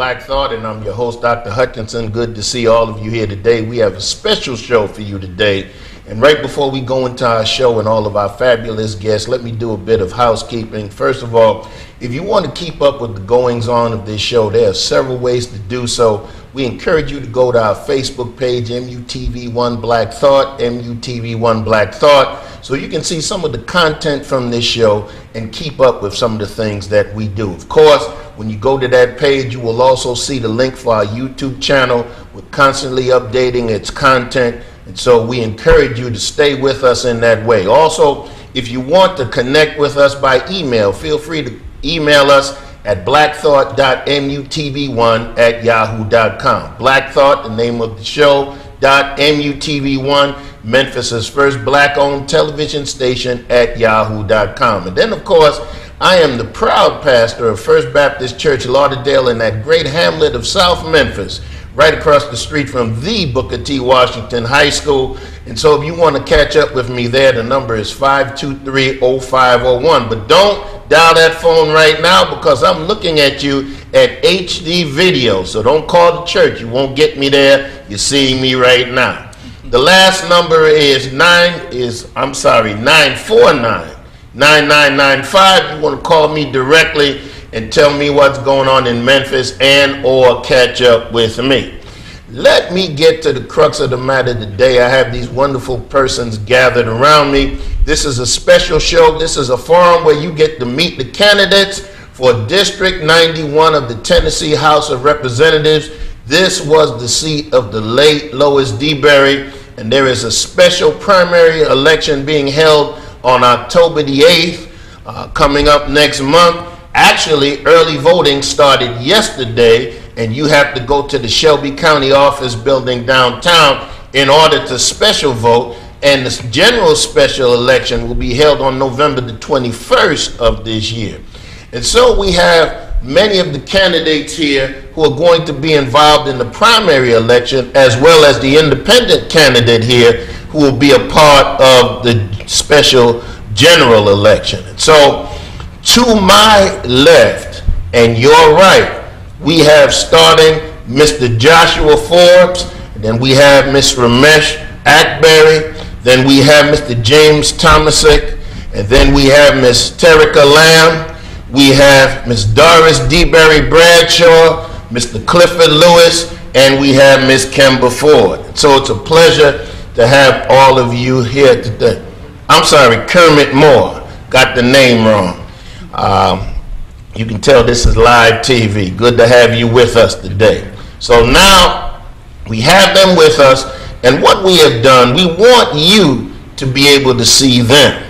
Black Thought, and I'm your host, Dr. Hutchinson. Good to see all of you here today. We have a special show for you today. And right before we go into our show and all of our fabulous guests, let me do a bit of housekeeping. First of all, if you want to keep up with the goings-on of this show, there are several ways to do so. We encourage you to go to our Facebook page, MUTV1 Black Thought, MUTV1 Black Thought, so you can see some of the content from this show and keep up with some of the things that we do. Of course, when you go to that page, you will also see the link for our YouTube channel. We're constantly updating its content, and so we encourage you to stay with us in that way. Also, if you want to connect with us by email, feel free to email us at blackthought.mutv1@yahoo.com. Black Thought, the name of the show, .mutv1, Memphis' first black-owned television station at yahoo.com. And then, of course, I am the proud pastor of First Baptist Church Lauderdale in that great hamlet of South Memphis, right across the street from the Booker T. Washington High School. And so if you want to catch up with me there, the number is 523-0501. But don't dial that phone right now, because I'm looking at you at HD video. So don't call the church. You won't get me there. You're seeing me right now. The last number is 949-9995. You want to call me directly and tell me what's going on in Memphis and or catch up with me. Let me get to the crux of the matter today. I have these wonderful persons gathered around me. This is a special show. This is a forum where you get to meet the candidates for District 91 of the Tennessee House of Representatives. This was the seat of the late Lois DeBerry, and there is a special primary election being held on October the 8th, coming up next month. Actually, early voting started yesterday, and you have to go to the Shelby County office building downtown in order to special vote, and the general special election will be held on November the 21st of this year. And so we have many of the candidates here who are going to be involved in the primary election, as well as the independent candidate here who will be a part of the special general election. And so to my left and your right, we have starting Mr. Joshua Forbes, and then we have Ms. Ramesh Akberry, then we have Mr. James Tomasic, and then we have Ms. Terica Lamb, we have Ms. Doris DeBerry Bradshaw, Mr. Clifford Lewis, and we have Ms. Kemba Ford. So it's a pleasure to have all of you here today. I'm sorry, Kermit Moore, got the name wrong. You can tell this is live TV. Good to have you with us today. So now we have them with us, and what we have done, we want you to be able to see them.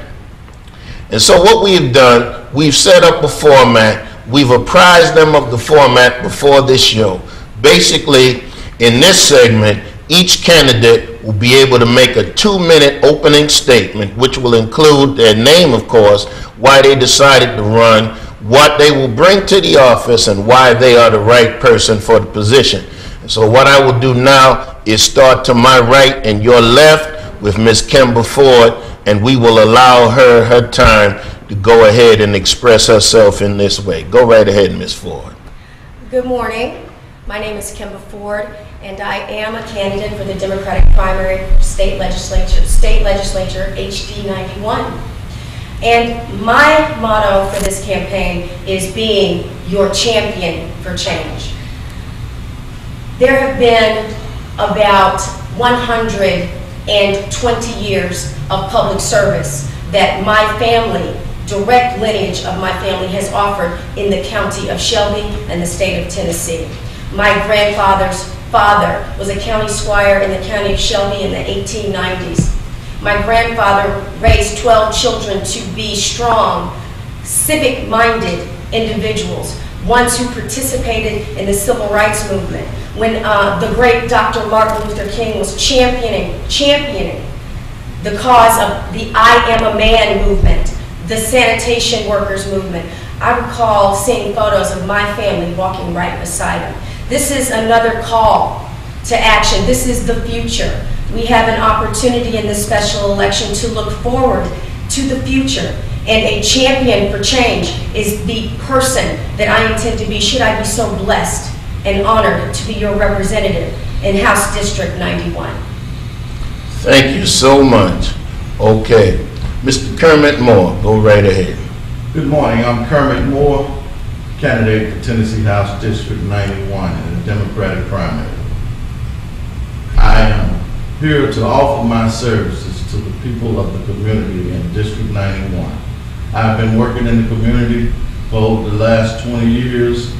And so what we have done, we've set up a format. We've apprised them of the format before this show. Basically, in this segment, each candidate will be able to make a 2-minute opening statement, which will include their name, of course, why they decided to run, what they will bring to the office, and why they are the right person for the position. And so what I will do now is start to my right and your left with Ms. Kemba Ford, and we will allow her time to go ahead and express herself in this way. Go right ahead, Ms. Ford. Good morning. My name is Kemba Ford, and I am a candidate for the Democratic primary state legislature HD 91. And my motto for this campaign is being your champion for change. There have been about 120 years of public service that my family, direct lineage of my family, has offered in the county of Shelby and the state of Tennessee. My grandfather's father was a county squire in the county of Shelby in the 1890s. My grandfather raised 12 children to be strong, civic-minded individuals, ones who participated in the civil rights movement. When the great Dr. Martin Luther King was championing the cause of the I Am a Man movement, the sanitation workers movement, I recall seeing photos of my family walking right beside him. This is another call to action. This is the future. We have an opportunity in this special election to look forward to the future. And a champion for change is the person that I intend to be, should I be so blessed and honored to be your representative in House District 91. Thank you so much. Okay, Mr. Kermit Moore, go right ahead. Good morning. I'm Kermit Moore, candidate for Tennessee House District 91 in the Democratic primary. I am here to offer my services to the people of the community in District 91. I've been working in the community for over the last 20 years.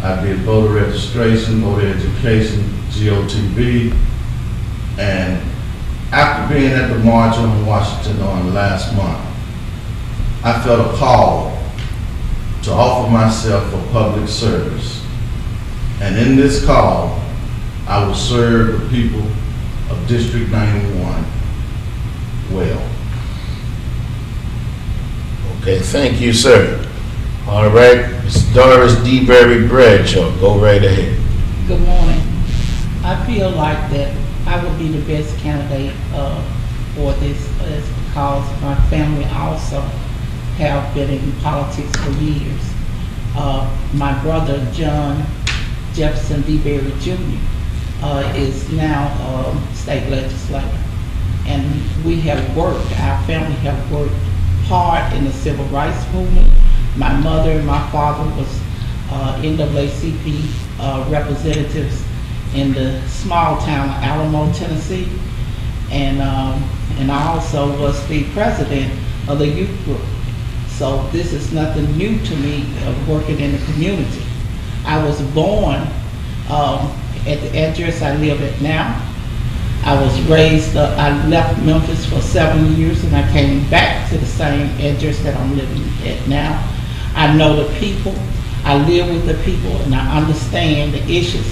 I did voter registration, voter education, GOTV, and after being at the march on Washington on last month, I felt a call to offer myself for public service. And in this call, I will serve the people of District 91 well. Okay, thank you, sir. All right, Ms. Lois DeBerry Bradshaw, go right ahead. Good morning. I feel like that I would be the best candidate for this because my family also have been in politics for years. My brother, John Jefferson DeBerry Jr., is now a state legislator. And we have worked, our family have worked hard in the civil rights movement. My mother and my father was NAACP representatives in the small town of Alamo, Tennessee. And I also was the president of the youth group. So this is nothing new to me of working in the community. I was born at the address I live at now. I was raised, I left Memphis for 7 years and I came back to the same address that I'm living at now. I know the people, I live with the people, and I understand the issues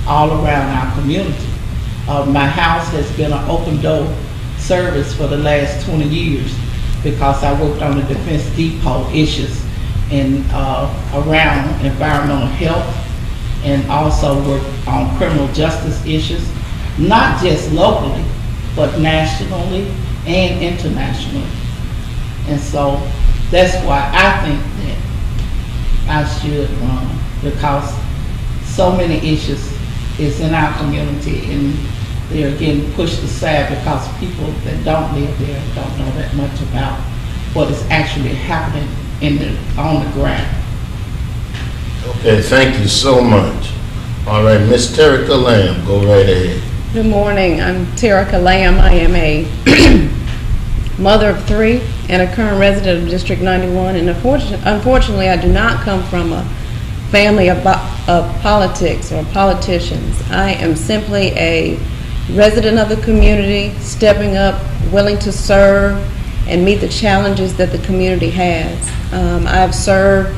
all around our community. My house has been an open door service for the last 20 years because I worked on the Defense Depot issues and around environmental health, and also worked on criminal justice issues, not just locally, but nationally and internationally. And so that's why I think that I should run, because so many issues is in our community and they're getting pushed aside because people that don't live there don't know that much about what is actually happening on the ground. Okay, thank you so much. All right, Miss Terica Lamb, go right ahead. Good morning. I'm Terica Lamb. I am a mother of 3 and a current resident of District 91. And unfortunately, I do not come from a family of politics or politicians. I am simply a resident of the community, stepping up, willing to serve, and meet the challenges that the community has. I've served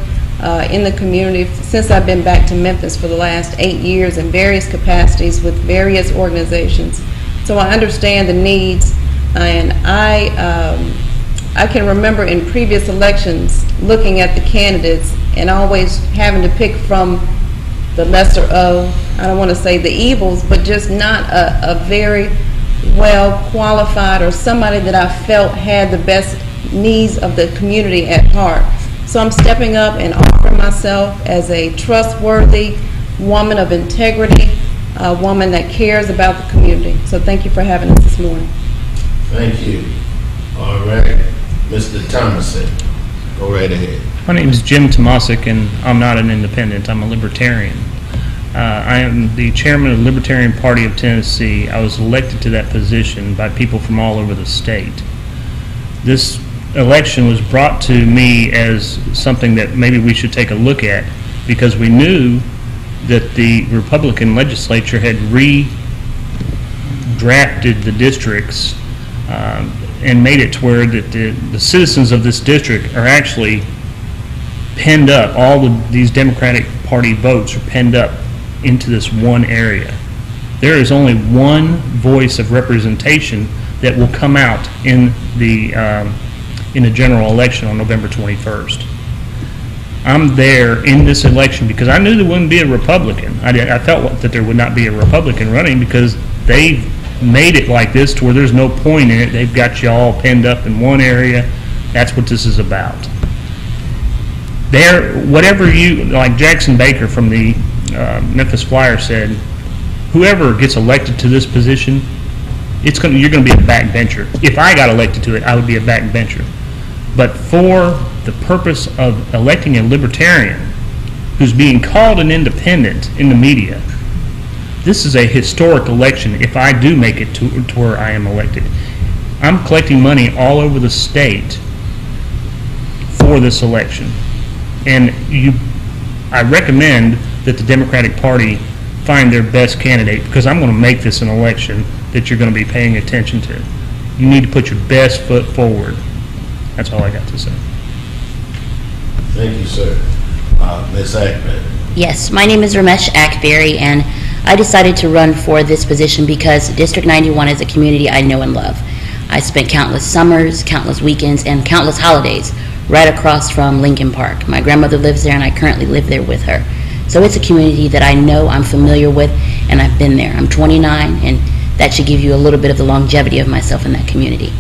in the community since I've been back to Memphis for the last 8 years in various capacities with various organizations. So I understand the needs, and I can remember in previous elections looking at the candidates and always having to pick from the lesser of, I don't want to say the evils, but just not a very well qualified or somebody that I felt had the best needs of the community at heart. So I'm stepping up and offering myself as a trustworthy woman of integrity, a woman that cares about the community. So thank you for having us this morning. Thank you. All right, Mr. Thomason, go right ahead. My name is Jim Tomasic, and I'm not an independent. I'm a libertarian. I am the chairman of the Libertarian Party of Tennessee. I was elected to that position by people from all over the state. This election was brought to me as something that maybe we should take a look at, because we knew that the Republican legislature had redrafted the districts and made it to where that the citizens of this district are actually pinned up. All of these Democratic Party votes are pinned up into this one area. There is only one voice of representation that will come out in the general election on November 21st. I'm there in this election because I knew there wouldn't be a Republican. I felt that there would not be a Republican running because they made it like this to where there's no point in it. They've got you all pinned up in one area. That's what this is about. There, whatever you, like Jackson Baker from the Memphis Flyer said, whoever gets elected to this position, you're going to be a backbencher. If I got elected to it, I would be a backbencher. But for the purpose of electing a libertarian who's being called an independent in the media, this is a historic election if I do make it to where I am elected. I'm collecting money all over the state for this election. And I recommend that the Democratic Party find their best candidate, because I'm going to make this an election that you're going to be paying attention to. You need to put your best foot forward. That's all I got to say. Thank you, sir. Ms. Ackman. Yes, my name is Ramesh Akberry, and I decided to run for this position because District 91 is a community I know and love. I spent countless summers, countless weekends, and countless holidays right across from Lincoln Park. My grandmother lives there, and I currently live there with her. So it's a community that I know, I'm familiar with, and I've been there. I'm 29, and that should give you a little bit of the longevity of myself in that community.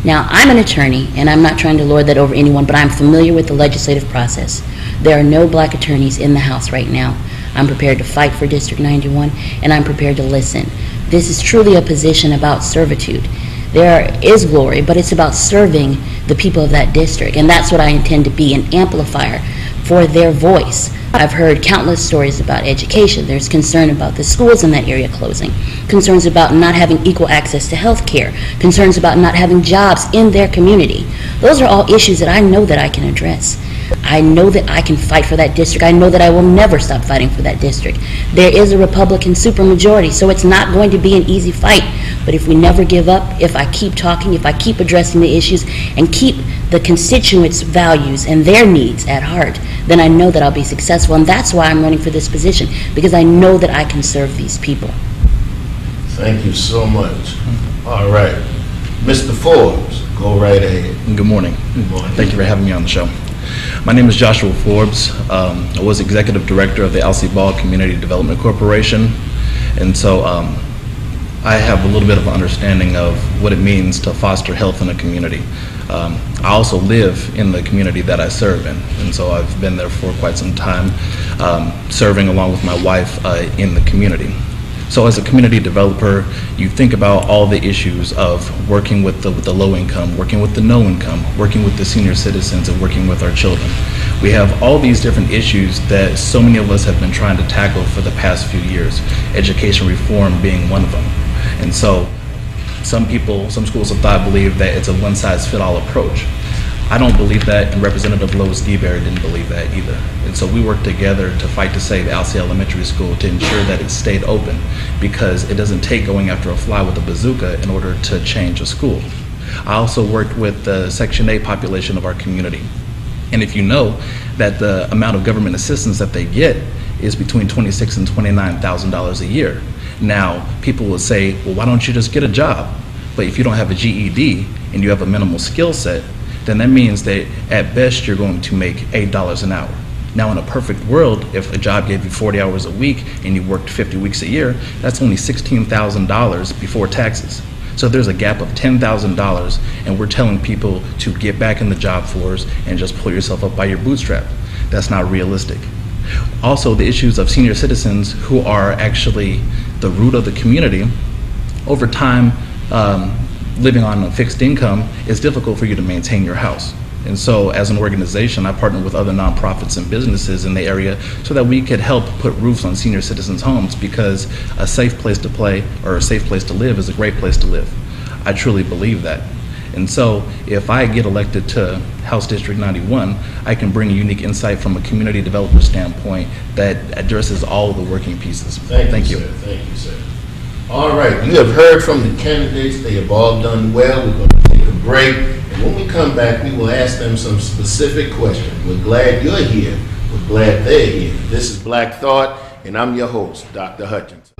Now, I'm an attorney, and I'm not trying to lord that over anyone, but I'm familiar with the legislative process. There are no black attorneys in the House right now. I'm prepared to fight for District 91, and I'm prepared to listen. This is truly a position about servitude. There is glory, but it's about serving the people of that district, and that's what I intend to be, an amplifier for their voice. I've heard countless stories about education. There's concern about the schools in that area closing, concerns about not having equal access to health care, concerns about not having jobs in their community. Those are all issues that I know that I can address. I know that I can fight for that district. I know that I will never stop fighting for that district. There is a Republican supermajority, so it's not going to be an easy fight. But if we never give up, if I keep talking, if I keep addressing the issues and keep the constituents' values and their needs at heart, then I know that I'll be successful. And that's why I'm running for this position, because I know that I can serve these people. Thank you so much. All right. Mr. Forbes, go right ahead. Good morning. Good morning. Thank you for having me on the show. My name is Joshua Forbes. I was executive director of the Alcee Ball Community Development Corporation, and so I have a little bit of an understanding of what it means to foster health in a community. I also live in the community that I serve in, and so I've been there for quite some time, serving along with my wife in the community. So as a community developer, you think about all the issues of working with the low income, working with the no income, working with the senior citizens, and working with our children. We have all these different issues that so many of us have been trying to tackle for the past few years, education reform being one of them. And so some schools of thought believe that it's a one-size-fit-all approach. I don't believe that, and Representative Lois DeBerry didn't believe that either. And so we worked together to fight to save Alcee Elementary School, to ensure that it stayed open, because it doesn't take going after a fly with a bazooka in order to change a school. I also worked with the Section 8 population of our community. And if you know that the amount of government assistance that they get is between $26,000 and $29,000 a year. Now, people will say, well, why don't you just get a job? But if you don't have a GED and you have a minimal skill set, then that means that at best you're going to make $8 an hour. Now, in a perfect world, if a job gave you 40 hours a week and you worked 50 weeks a year, that's only $16,000 before taxes. So there's a gap of $10,000, and we're telling people to get back in the job force and just pull yourself up by your bootstrap. That's not realistic. Also, the issues of senior citizens who are actually the root of the community. Over time, living on a fixed income, it's difficult for you to maintain your house. And so as an organization, I partner with other nonprofits and businesses in the area so that we could help put roofs on senior citizens' homes, because a safe place to play or a safe place to live is a great place to live. I truly believe that. And so if I get elected to House District 91, I can bring a unique insight from a community developer standpoint that addresses all of the working pieces. Thank you. Sir. Thank you, sir. All right, you have heard from the candidates. They have all done well. We're going to take a break. And when we come back, we will ask them some specific questions. We're glad you're here. We're glad they're here. This is Black Thought, and I'm your host, Dr. Hutchinson.